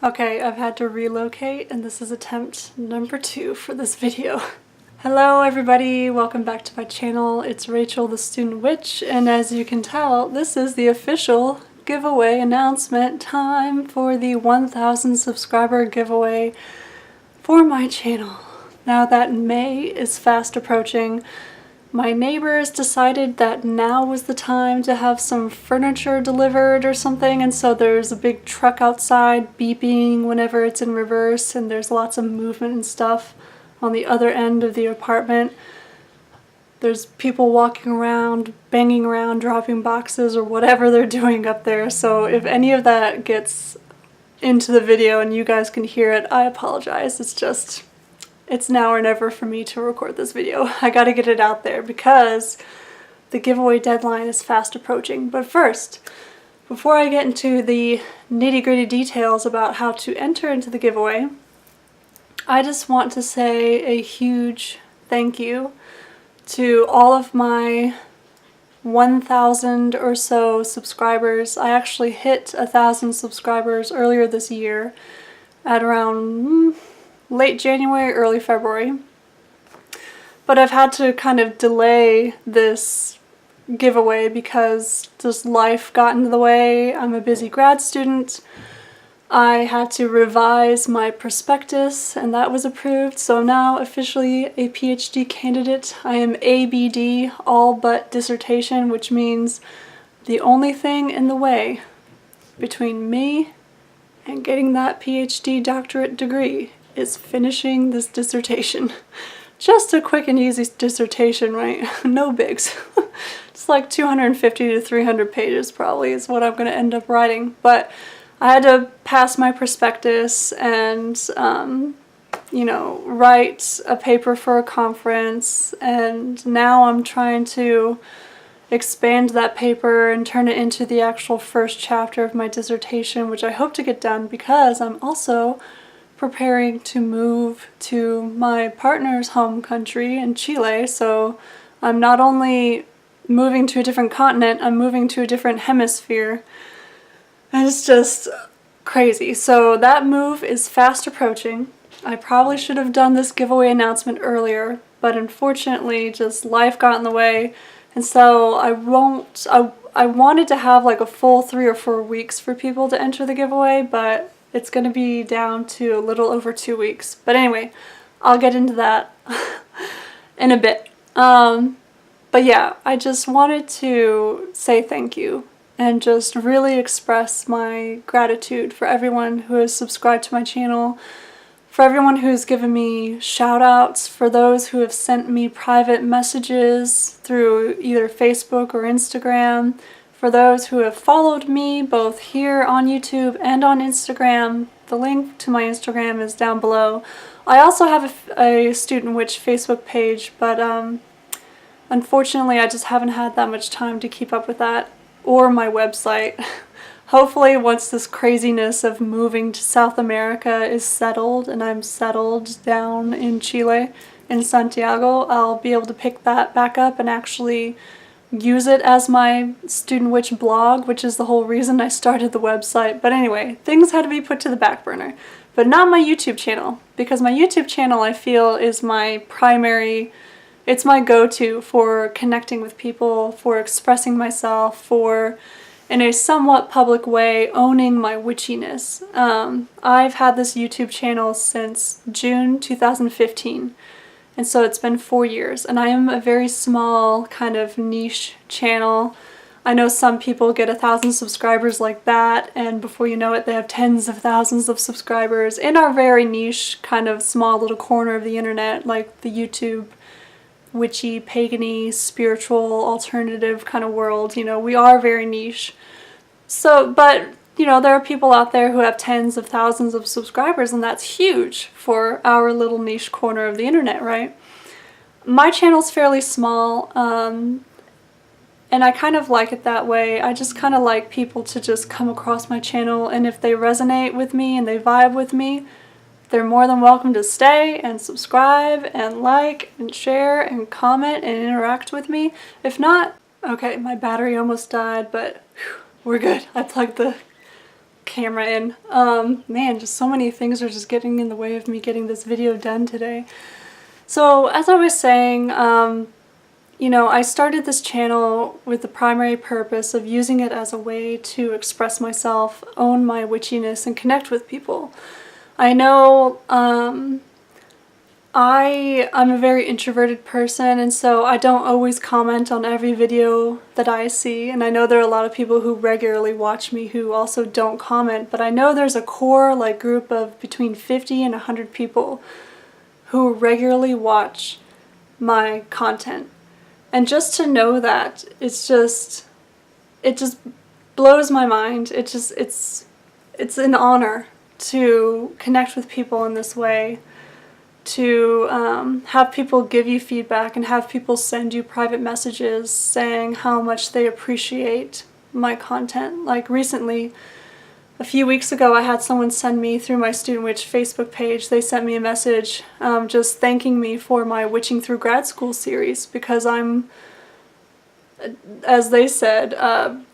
Okay, I've had to relocate and this is attempt number 2 for this video. Hello everybody, welcome back to my channel. It's Rachel the Student Witch, and as you can tell, this is the official giveaway announcement time for the 1,000 subscriber giveaway for my channel. Now that May is fast approaching, my neighbors decided that now was the time to have some furniture delivered or something, and so there's a big truck outside beeping whenever it's in reverse, and there's lots of movement and stuff on the other end of the apartment. There's people walking around, banging around, dropping boxes or whatever they're doing up there, so if any of that gets into the video and you guys can hear it, I apologize. It's now or never for me to record this video. I gotta get it out there because the giveaway deadline is fast approaching. But first, before I get into the nitty-gritty details about how to enter into the giveaway, I just want to say a huge thank you to all of my 1,000 or so subscribers. I actually hit 1,000 subscribers earlier this year at around late January, early February. But I've had to kind of delay this giveaway because just life got in the way. I'm a busy grad student. I had to revise my prospectus and that was approved, so I'm now officially a PhD candidate. I am ABD, all but dissertation, which means the only thing in the way between me and getting that PhD doctorate degree is finishing this dissertation. Just a quick and easy dissertation, right? No bigs. It's like 250 to 300 pages probably is what I'm going to end up writing. But I had to pass my prospectus and, write a paper for a conference, and now I'm trying to expand that paper and turn it into the actual first chapter of my dissertation, which I hope to get done because I'm also preparing to move to my partner's home country in Chile, so I'm not only moving to a different continent, I'm moving to a different hemisphere, and it's just crazy. So that move is fast approaching. I probably should have done this giveaway announcement earlier, but unfortunately just life got in the way, and so I wanted to have like a full 3 or 4 weeks for people to enter the giveaway, but it's going to be down to a little over 2 weeks. But anyway, I'll get into that in a bit. But yeah, I just wanted to say thank you and just really express my gratitude for everyone who has subscribed to my channel, for everyone who's given me shout outs, for those who have sent me private messages through either Facebook or Instagram, for those who have followed me both here on YouTube and on Instagram. The link to my Instagram is down below. I also have a StudentWitch Facebook page, but unfortunately I just haven't had that much time to keep up with that, or my website. Hopefully once this craziness of moving to South America is settled and I'm settled down in Chile, in Santiago, I'll be able to pick that back up and actually use it as my StudentWitch blog, which is the whole reason I started the website. But anyway, things had to be put to the back burner. But not my YouTube channel, because my YouTube channel I feel is my primary, it's my go-to for connecting with people, for expressing myself, for, in a somewhat public way, owning my witchiness. I've had this YouTube channel since June 2015. And so it's been 4 years, and I am a very small kind of niche channel. I know some people get 1,000 subscribers like that, and before you know it, they have tens of thousands of subscribers in our very niche kind of small little corner of the internet, like the YouTube witchy, pagany, spiritual, alternative kind of world. We are very niche. So, but there are people out there who have tens of thousands of subscribers, and that's huge for our little niche corner of the internet, right? My channel's fairly small, and I kind of like it that way. I just kind of like people to just come across my channel, and if they resonate with me and they vibe with me, they're more than welcome to stay and subscribe and like and share and comment and interact with me. If not, okay, my battery almost died, but whew, we're good. I plugged the camera in. Man, just so many things are just getting in the way of me getting this video done today. So as I was saying, you know, I started this channel with the primary purpose of using it as a way to express myself, own my witchiness, and connect with people. I know I'm a very introverted person, and so I don't always comment on every video that I see, and I know there are a lot of people who regularly watch me who also don't comment, but I know there's a core like group of between 50 and 100 people who regularly watch my content. And just to know that, it just blows my mind. It's an honor to connect with people in this way, to have people give you feedback and have people send you private messages saying how much they appreciate my content. Like recently, a few weeks ago, I had someone send me through my StudentWitch Facebook page, they sent me a message just thanking me for my Witching Through Grad School series, because I'm, as they said,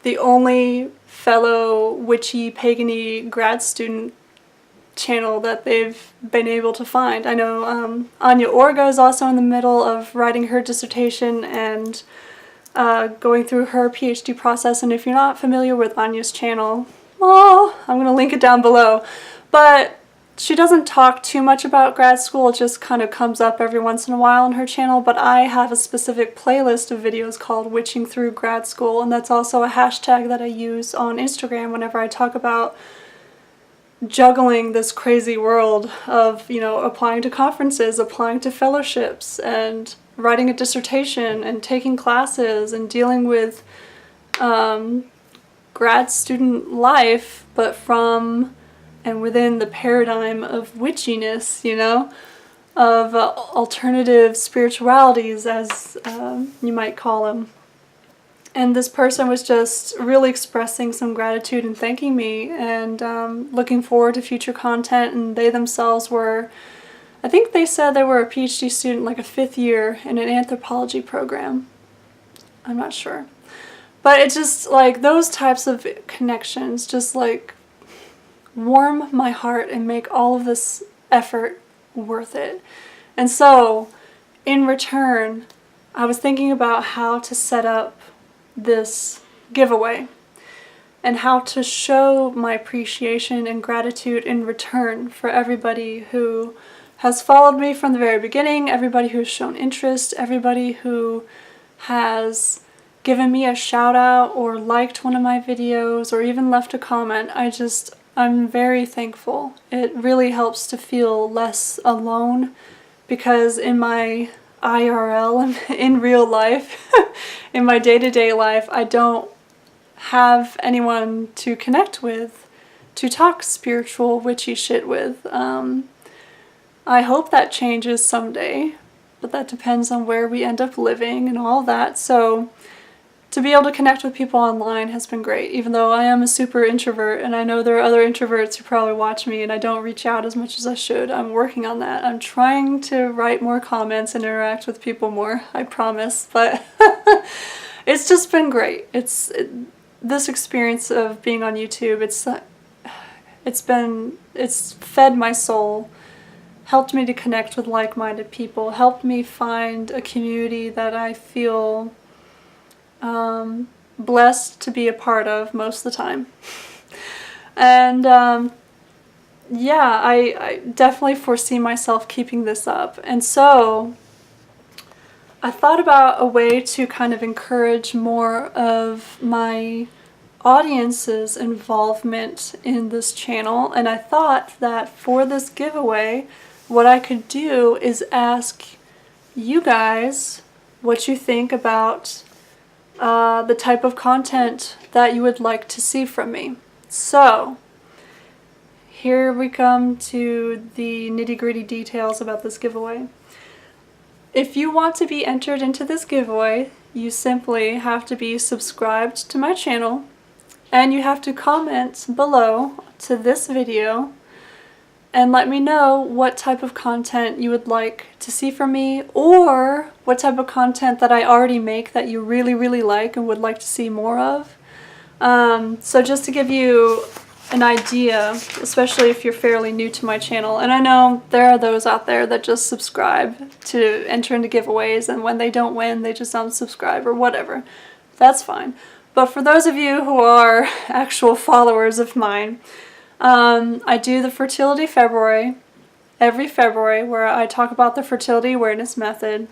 the only fellow witchy, pagany grad student channel that they've been able to find. I know Anya Orga is also in the middle of writing her dissertation and going through her PhD process, and if you're not familiar with Anya's channel, well, I'm going to link it down below. But she doesn't talk too much about grad school, it just kind of comes up every once in a while on her channel, but I have a specific playlist of videos called Witching Through Grad School, and that's also a hashtag that I use on Instagram whenever I talk about juggling this crazy world of, you know, applying to conferences, applying to fellowships, and writing a dissertation, and taking classes, and dealing with grad student life, but from and within the paradigm of witchiness, you know, of alternative spiritualities, as you might call them. And this person was just really expressing some gratitude and thanking me, and looking forward to future content, and they themselves were, I think they said they were a PhD student, like a 5th year in an anthropology program. I'm not sure. But it's just like those types of connections just like warm my heart and make all of this effort worth it. And so, in return, I was thinking about how to set up this giveaway and how to show my appreciation and gratitude in return for everybody who has followed me from the very beginning, everybody who's shown interest, everybody who has given me a shout out or liked one of my videos or even left a comment. I'm very thankful. It really helps to feel less alone, because in my IRL, in real life, in my day-to-day life, I don't have anyone to connect with, to talk spiritual, witchy shit with. I hope that changes someday, but that depends on where we end up living and all that. So to be able to connect with people online has been great, even though I am a super introvert, and I know there are other introverts who probably watch me and I don't reach out as much as I should. I'm working on that. I'm trying to write more comments and interact with people more, I promise, but it's just been great. This experience of being on YouTube, it's fed my soul, helped me to connect with like-minded people, helped me find a community that I feel blessed to be a part of most of the time. And yeah, I definitely foresee myself keeping this up. And so I thought about a way to kind of encourage more of my audience's involvement in this channel, and I thought that for this giveaway, what I could do is ask you guys what you think about the type of content that you would like to see from me. So, here we come to the nitty-gritty details about this giveaway. If you want to be entered into this giveaway, you simply have to be subscribed to my channel, and you have to comment below to this video and let me know what type of content you would like to see from me, or what type of content that I already make that you really, really like and would like to see more of. So just to give you an idea, especially if you're fairly new to my channel. And I know there are those out there that just subscribe to enter into giveaways, and when they don't win, they just unsubscribe or whatever. That's fine. But for those of you who are actual followers of mine, I do the Fertility February, every February, where I talk about the fertility awareness method.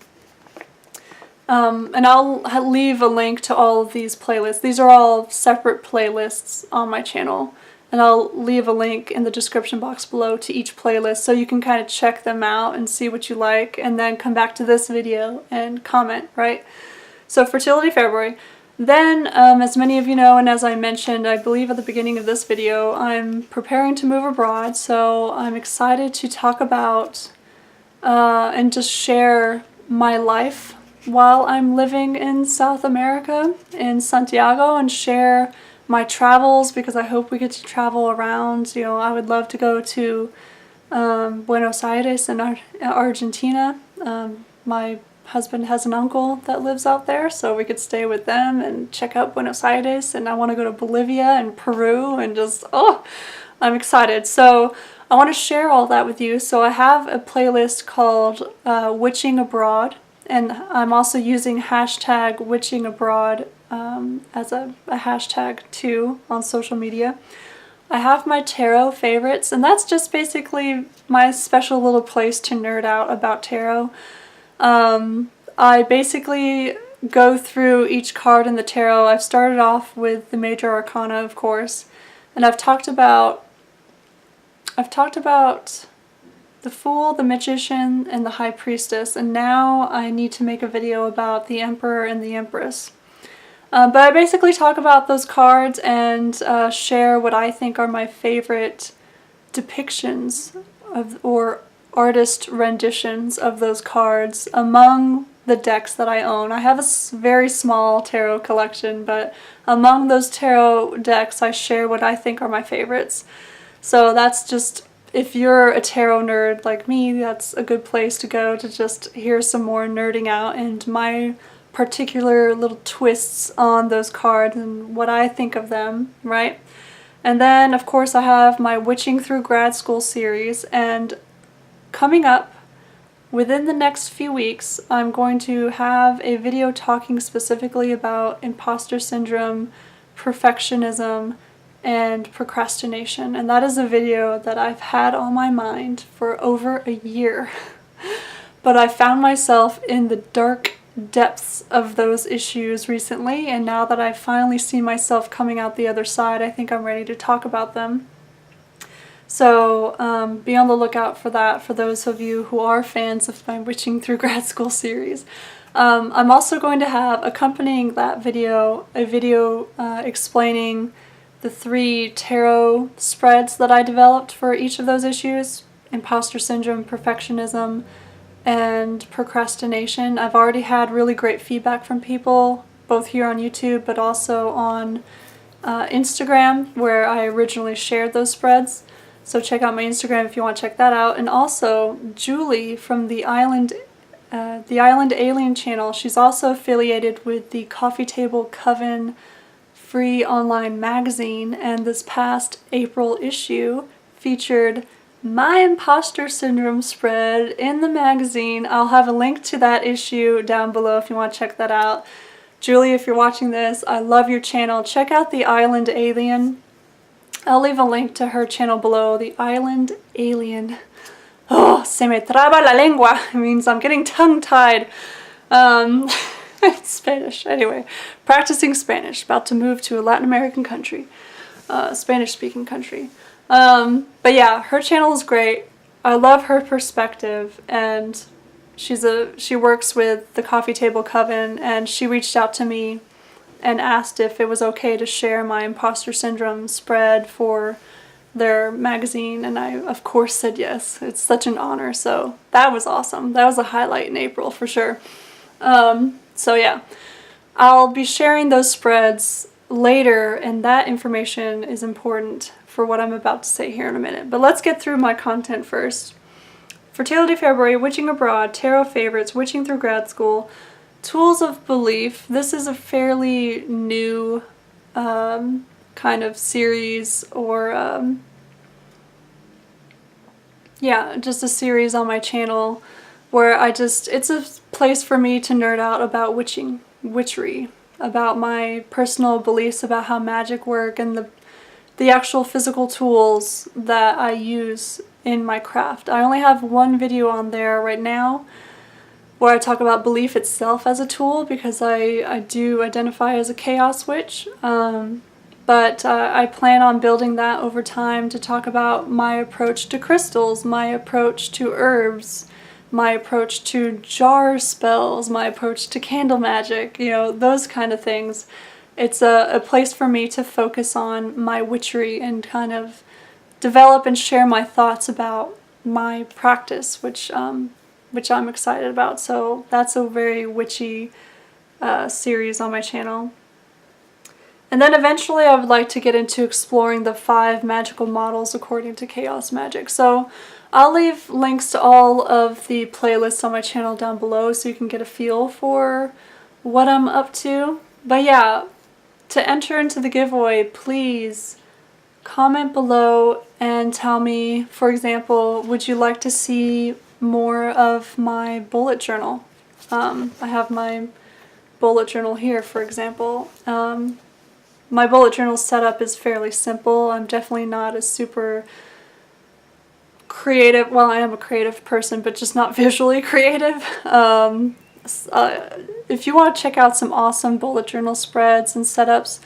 And I'll leave a link to all of these playlists. These are all separate playlists on my channel. And I'll leave a link in the description box below to each playlist so you can kind of check them out and see what you like, and then come back to this video and comment, right? So Fertility February. Then, as many of you know, and as I mentioned, I believe at the beginning of this video, I'm preparing to move abroad, so I'm excited to talk about and just share my life while I'm living in South America, in Santiago, and share my travels, because I hope we get to travel around. You know, I would love to go to Buenos Aires in Argentina. My husband has an uncle that lives out there, so we could stay with them and check out Buenos Aires. And I want to go to Bolivia and Peru, and just, oh, I'm excited. So I want to share all that with you. So I have a playlist called Witching Abroad, and I'm also using hashtag Witching Abroad as a hashtag too on social media. I have my tarot favorites, and that's just basically my special little place to nerd out about tarot. I basically go through each card in the tarot. I've started off with the major arcana, of course, and I've talked about the Fool, the Magician, and the High Priestess, and now I need to make a video about the Emperor and the Empress. But I basically talk about those cards and share what I think are my favorite depictions of, or artist renditions of those cards among the decks that I own. I have a very small tarot collection, but among those tarot decks I share what I think are my favorites. So that's just, if you're a tarot nerd like me, that's a good place to go to just hear some more nerding out and my particular little twists on those cards and what I think of them, right? And then, of course, I have my Witching Through Grad School series, and coming up within the next few weeks, I'm going to have a video talking specifically about imposter syndrome, perfectionism, and procrastination. And that is a video that I've had on my mind for over a year. But I found myself in the dark depths of those issues recently, and now that I've finally seen myself coming out the other side, I think I'm ready to talk about them. So be on the lookout for that for those of you who are fans of my Witching Through Grad School series. I'm also going to have, accompanying that video, a video explaining the 3 tarot spreads that I developed for each of those issues: imposter syndrome, perfectionism, and procrastination. I've already had really great feedback from people, both here on YouTube but also on Instagram, where I originally shared those spreads. So check out my Instagram if you want to check that out. And also Julie from the Island Alien channel, she's also affiliated with the Coffee Table Coven free online magazine, and this past April issue featured my imposter syndrome spread in the magazine. I'll have a link to that issue down below if you want to check that out. Julie, if you're watching this, I love your channel. Check out the Island Alien. I'll leave a link to her channel below, the Island Alien. Oh, se me traba la lengua. It means I'm getting tongue-tied. Spanish. Anyway, practicing Spanish. About to move to a Latin American country. Spanish-speaking country. But yeah, her channel is great. I love her perspective, and she works with the Coffee Table Coven, and she reached out to me and asked if it was okay to share my imposter syndrome spread for their magazine, and I of course said yes. It's such an honor, so that was awesome. That was a highlight in April for sure. So yeah, I'll be sharing those spreads later, and that information is important for what I'm about to say here in a minute. But let's get through my content first. Fertility February, Witching Abroad, Tarot Favorites, Witching Through Grad School, Tools of Belief. This is a fairly new kind of series, or yeah, just a series on my channel where it's a place for me to nerd out about witchery, about my personal beliefs about how magic work, and the actual physical tools that I use in my craft. I only have one video on there right now where I talk about belief itself as a tool, because I do identify as a chaos witch. But I plan on building that over time to talk about my approach to crystals, my approach to herbs, my approach to jar spells, my approach to candle magic, you know, those kind of things. It's a place for me to focus on my witchery and kind of develop and share my thoughts about my practice, which I'm excited about. So that's a very witchy series on my channel. And then eventually I would like to get into exploring the 5 magical models according to chaos magic. So I'll leave links to all of the playlists on my channel down below so you can get a feel for what I'm up to. But yeah, to enter into the giveaway, please comment below and tell me, for example, would you like to see more of my bullet journal? I have my bullet journal here, for example. My bullet journal setup is fairly simple. I'm definitely not a super creative, well, I am a creative person, but just not visually creative. If you want to check out some awesome bullet journal spreads and setups,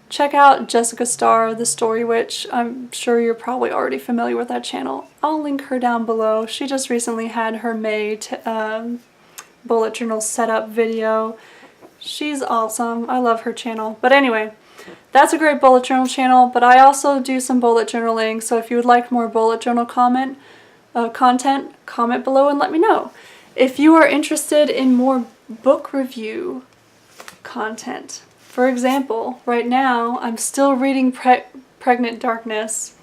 check out Jessica Starr, TheStoryWitch. I'm sure you're probably already familiar with that channel. I'll link her down below. She just recently had her May bullet journal setup video. She's awesome. I love her channel. But anyway, that's a great bullet journal channel, but I also do some bullet journaling, so if you would like more bullet journal content, comment below and let me know. If you are interested in more book review content, for example, right now I'm still reading Pregnant Darkness.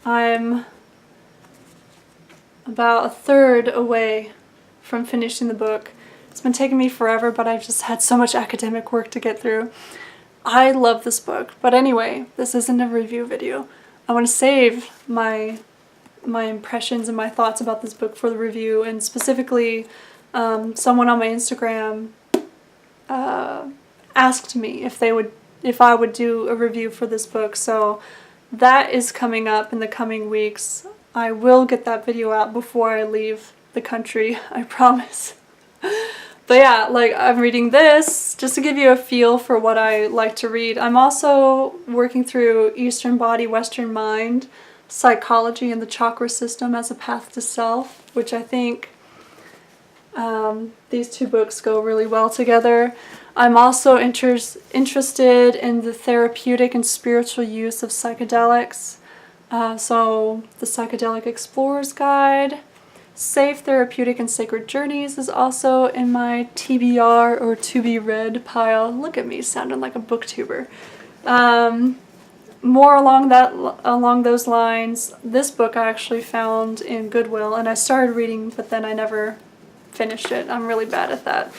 I'm about a third away from finishing the book. It's been taking me forever, but I've just had so much academic work to get through. I love this book, but anyway, this isn't a review video. I want to save my impressions and my thoughts about this book for the review, and specifically someone on my Instagram asked me if I would do a review for this book, so that is coming up in the coming weeks. I will get that video out before I leave the country, I promise. But yeah, like, I'm reading this just to give you a feel for what I like to read. I'm also working through Eastern Body, Western Mind, Psychology and the Chakra System as a Path to Self, which I think these 2 books go really well together. I'm also interested in the therapeutic and spiritual use of psychedelics. So the Psychedelic Explorer's Guide, Safe Therapeutic and Sacred Journeys is also in my TBR or to be read pile. Look at me sounding like a booktuber. More along those lines, this book I actually found in Goodwill, and I started reading, but then I never finished it. I'm really bad at that.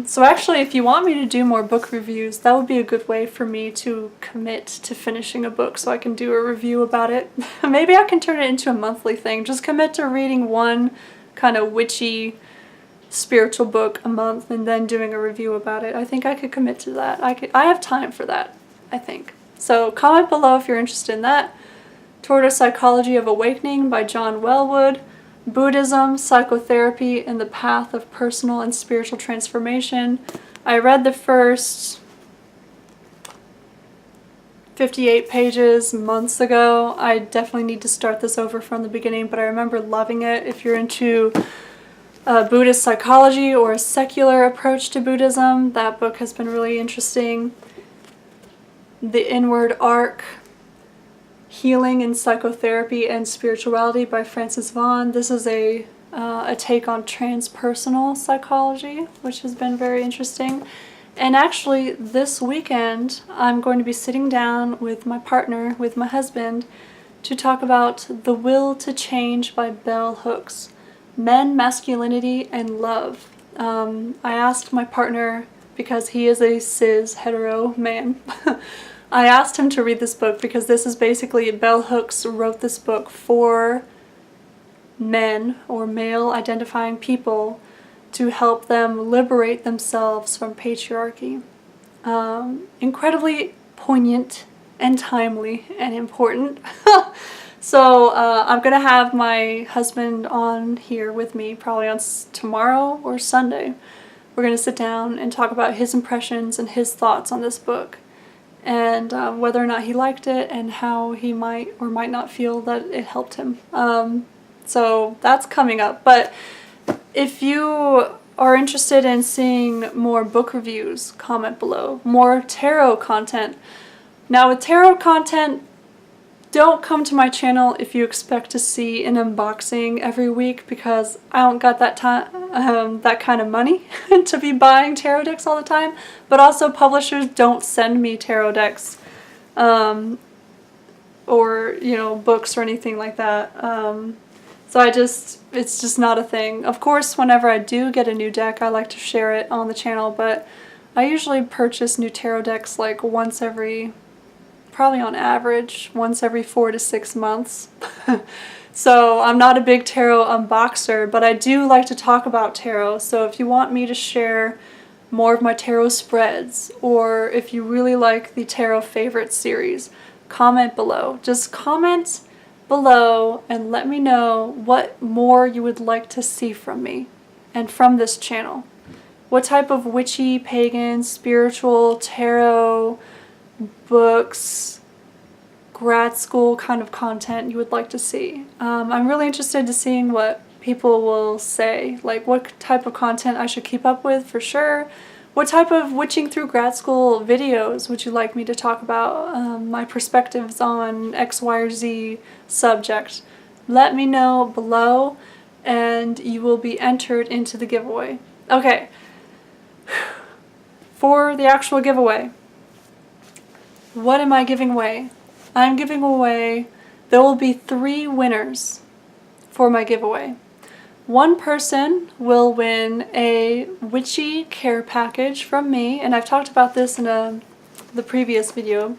So actually, if you want me to do more book reviews, that would be a good way for me to commit to finishing a book so I can do a review about it. Maybe I can turn it into a monthly thing. Just commit to reading one kind of witchy spiritual book a month and then doing a review about it. I think I could commit to that. I have time for that, I think. So comment below if you're interested in that. Toward a Psychology of Awakening by John Wellwood. Buddhism, Psychotherapy, and the Path of Personal and Spiritual Transformation. I read the first 58 pages months ago. I definitely need to start this over from the beginning, but I remember loving it. If you're into Buddhist psychology or a secular approach to Buddhism, that book has been really interesting. The Inward Arc, Healing in Psychotherapy and Spirituality by Frances Vaughn. This is a take on transpersonal psychology, which has been very interesting. And actually, this weekend, I'm going to be sitting down with my partner, with my husband, to talk about The Will to Change by Bell Hooks. Men, Masculinity, and Love. I asked my partner, because he is a cis hetero man, I asked him to read this book because this is basically, Bell Hooks wrote this book for men or male identifying people to help them liberate themselves from patriarchy. Incredibly poignant and timely and important. So I'm gonna have my husband on here with me probably on tomorrow or Sunday. We're gonna sit down and talk about his impressions and his thoughts on this book, and whether or not he liked it and how he might or might not feel that it helped him. So that's coming up. But if you are interested in seeing more book reviews, comment below. More tarot content. Now with tarot content, don't come to my channel if you expect to see an unboxing every week, because I don't got that time, that kind of money to be buying tarot decks all the time. But also publishers don't send me tarot decks, or books or anything like that. So it's just not a thing. Of course, whenever I do get a new deck, I like to share it on the channel, but I usually purchase new tarot decks like probably on average, once every 4 to 6 months. So I'm not a big tarot unboxer, but I do like to talk about tarot. So if you want me to share more of my tarot spreads, or if you really like the Tarot Favorites series, comment below. Just comment below and let me know what more you would like to see from me and from this channel. What type of witchy, pagan, spiritual, tarot, books, grad school kind of content you would like to see. I'm really interested in seeing what people will say, like what type of content I should keep up with for sure. What type of witching through grad school videos would you like me to talk about? My perspectives on X, Y, or Z subject. Let me know below and you will be entered into the giveaway. Okay, for the actual giveaway, what am I giving away? I'm giving away, there will be 3 winners for my giveaway. One person will win a witchy care package from me, and I've talked about this in the previous video,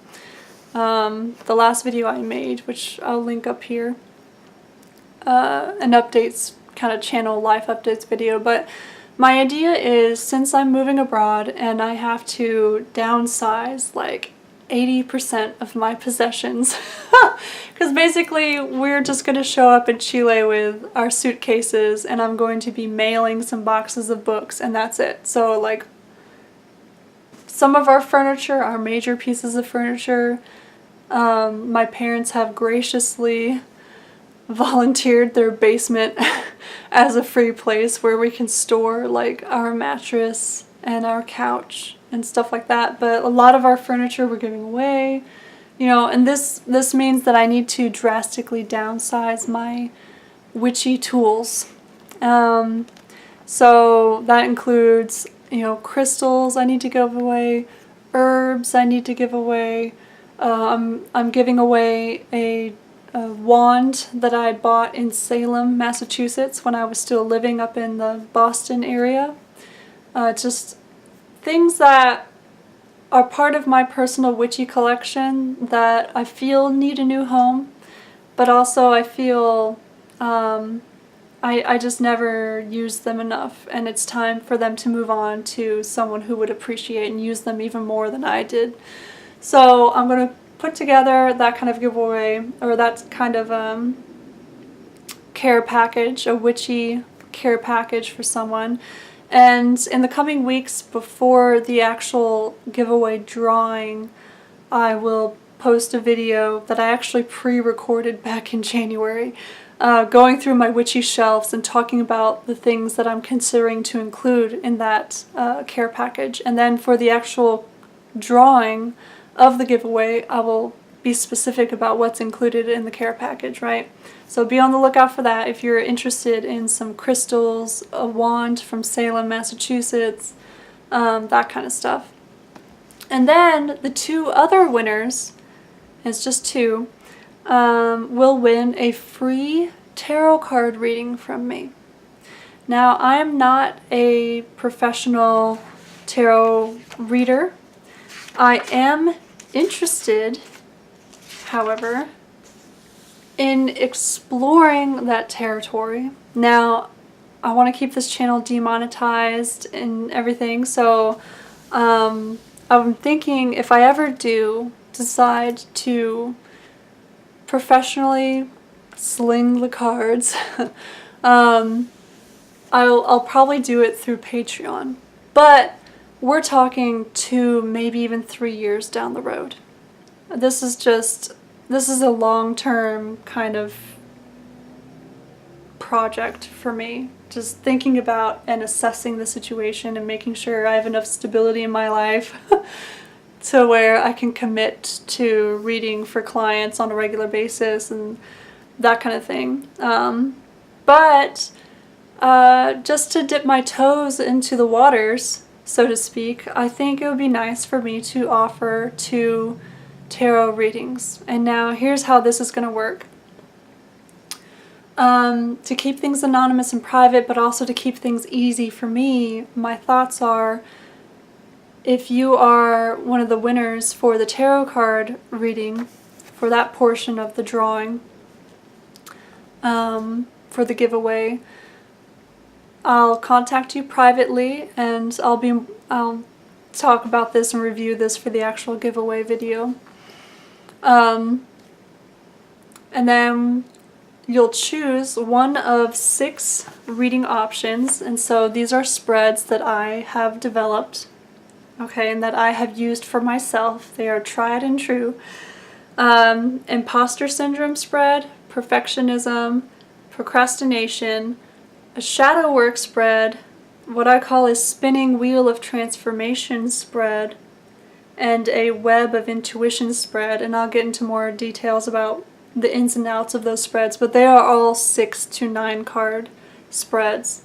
the last video I made, which I'll link up here, an updates, kind of channel life updates video. But my idea is, since I'm moving abroad and I have to downsize like 80% of my possessions, because basically we're just going to show up in Chile with our suitcases and I'm going to be mailing some boxes of books and that's it. So like some of our furniture, our major pieces of furniture, my parents have graciously volunteered their basement as a free place where we can store like our mattress and our couch and stuff like that. But a lot of our furniture we're giving away, and this means that I need to drastically downsize my witchy tools. So that includes, crystals I need to give away, herbs I need to give away. I'm giving away a wand that I bought in Salem, Massachusetts when I was still living up in the Boston area. Just things that are part of my personal witchy collection that I feel need a new home, but also I feel I just never used them enough, and it's time for them to move on to someone who would appreciate and use them even more than I did. So I'm going to put together that kind of giveaway, or that kind of care package, a witchy care package for someone. And in the coming weeks before the actual giveaway drawing, I will post a video that I actually pre-recorded back in January, going through my witchy shelves and talking about the things that I'm considering to include in that care package. And then for the actual drawing of the giveaway, I will be specific about what's included in the care package, right? So be on the lookout for that if you're interested in some crystals, a wand from Salem, Massachusetts, that kind of stuff. And then the 2 other winners, it's just 2, will win a free tarot card reading from me. Now, I am not a professional tarot reader. I am interested, however, in exploring that territory. Now, I want to keep this channel demonetized and everything, so I'm thinking if I ever do decide to professionally sling the cards, I'll probably do it through Patreon. But we're talking 2, maybe even 3 years down the road. This is a long-term kind of project for me. Just thinking about and assessing the situation and making sure I have enough stability in my life to where I can commit to reading for clients on a regular basis and that kind of thing. But just to dip my toes into the waters, so to speak, I think it would be nice for me to offer 2 tarot readings. And now here's how this is going to work. To keep things anonymous and private, but also to keep things easy for me, my thoughts are, if you are one of the winners for the tarot card reading, for that portion of the drawing, for the giveaway, I'll contact you privately and I'll talk about this and review this for the actual giveaway video. And then you'll choose one of 6 reading options, and so these are spreads that I have developed, okay, and that I have used for myself. They are tried and true. Imposter Syndrome spread, Perfectionism, Procrastination, a Shadow Work spread, what I call a Spinning Wheel of Transformation spread, and a Web of Intuition spread, and I'll get into more details about the ins and outs of those spreads, but they are all 6 to 9 card spreads,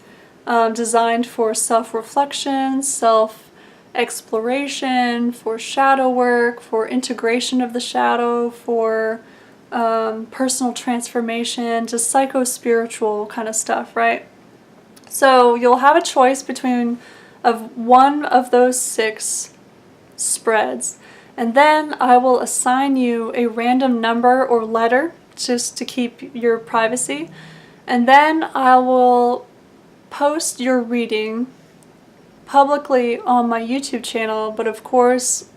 designed for self-reflection, self-exploration, for shadow work, for integration of the shadow, for personal transformation, just psycho-spiritual kind of stuff, right? So you'll have a choice between one of those 6 spreads. And then I will assign you a random number or letter just to keep your privacy. And then I will post your reading publicly on my YouTube channel, but of course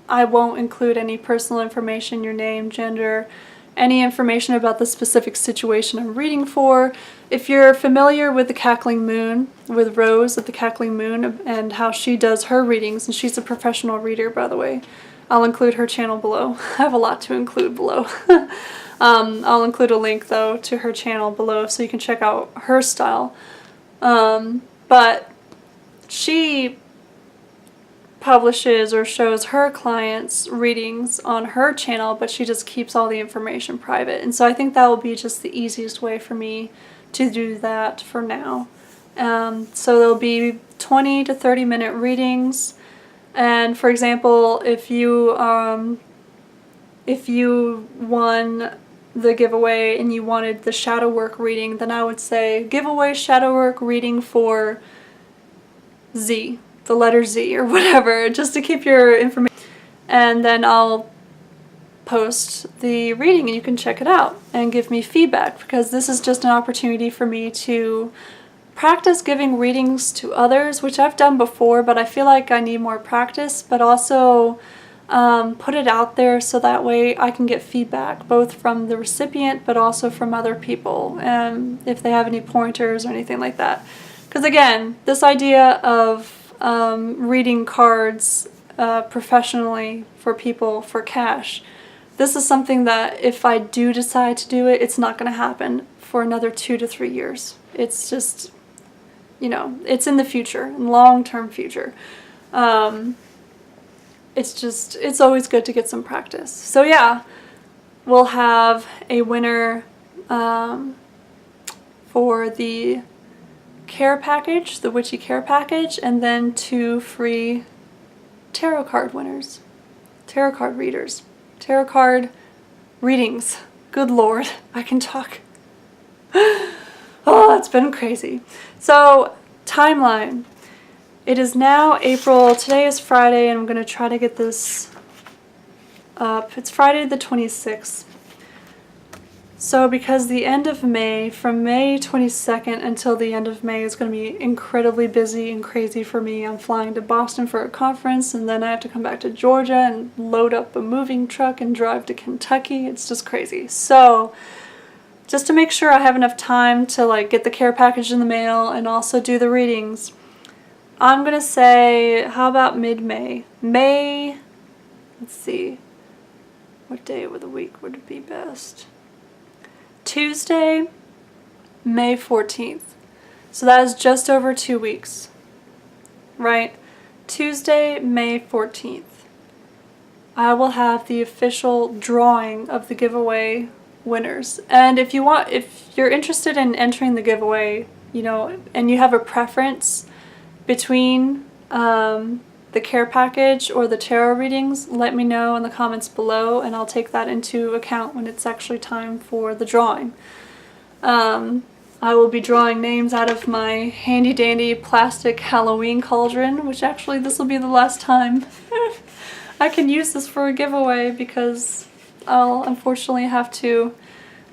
I won't include any personal information, your name, gender, any information about the specific situation I'm reading for. If you're familiar with the Cackling Moon, with Rose of the Cackling Moon and how she does her readings, and she's a professional reader, by the way, I'll include her channel below. I have a lot to include below. I'll include a link, though, to her channel below so you can check out her style. But she publishes or shows her clients readings on her channel, but she just keeps all the information private. And so I think that will be just the easiest way for me to do that for now. So there'll be 20 to 30 minute readings. And for example, if you won the giveaway and you wanted the shadow work reading, then I would say giveaway shadow work reading for Z, the letter Z or whatever, just to keep your information. And then I'll post the reading and you can check it out and give me feedback, because this is just an opportunity for me to practice giving readings to others, which I've done before, but I feel like I need more practice, but also put it out there so that way I can get feedback both from the recipient but also from other people, if they have any pointers or anything like that. Because again, this idea of reading cards professionally for people for cash, this is something that if I do decide to do it, it's not going to happen for another 2 to 3 years. It's just, you know, it's in the future, long-term future. It's always good to get some practice. So yeah, we'll have a winner for the care package, the Witchy care package, and then 2 free tarot card winners, tarot card readers, tarot card readings. Good Lord, I can talk. Oh, it's been crazy. So, timeline. It is now April. Today is Friday, and I'm going to try to get this up. It's Friday the 26th. So because the end of May, from May 22nd until the end of May, is going to be incredibly busy and crazy for me. I'm flying to Boston for a conference, and then I have to come back to Georgia and load up a moving truck and drive to Kentucky. It's just crazy. So just to make sure I have enough time to like get the care package in the mail and also do the readings, I'm going to say, how about mid-May? Let's see, what day of the week would it be best? Tuesday, May 14th. So that is just over 2 weeks, right? Tuesday, May 14th. I will have the official drawing of the giveaway winners. And if you're interested in entering the giveaway, and you have a preference between the care package or the tarot readings, let me know in the comments below, and I'll take that into account when it's actually time for the drawing. I will be drawing names out of my handy dandy plastic Halloween cauldron, which actually this will be the last time I can use this for a giveaway, because I'll unfortunately have to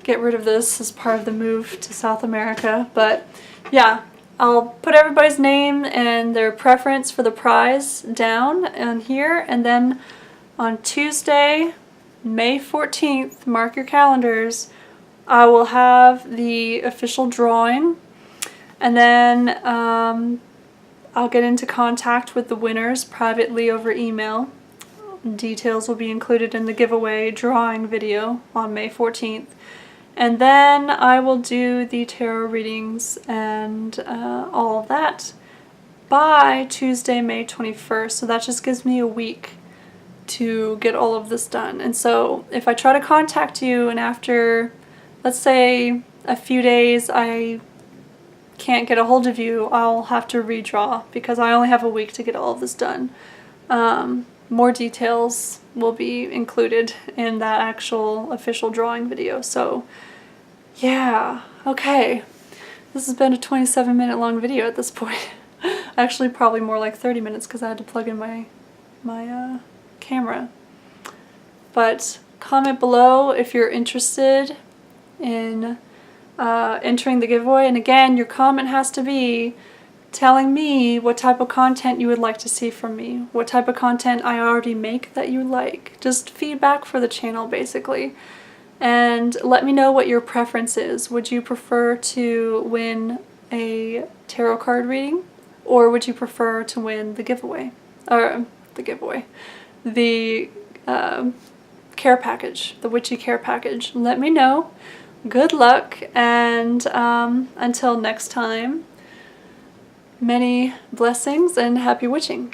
get rid of this as part of the move to South America. But yeah, I'll put everybody's name and their preference for the prize down on here, and then on Tuesday, May 14th, mark your calendars, I will have the official drawing, and then I'll get into contact with the winners privately over email. Details will be included in the giveaway drawing video on May 14th. And then I will do the tarot readings and all of that by Tuesday, May 21st. So that just gives me a week to get all of this done. And so if I try to contact you and after, let's say, a few days I can't get a hold of you, I'll have to redraw because I only have a week to get all of this done. More details will be included in that actual official drawing video. So yeah, okay. This has been a 27-minute long video at this point. Actually, probably more like 30 minutes because I had to plug in my camera. But comment below if you're interested in entering the giveaway. And again, your comment has to be telling me what type of content you would like to see from me, what type of content I already make that you like. Just feedback for the channel, basically. And let me know what your preference is. Would you prefer to win a tarot card reading, or would you prefer to win the giveaway? Or the care package, the witchy care package. Let me know. Good luck, and until next time, many blessings and happy witching.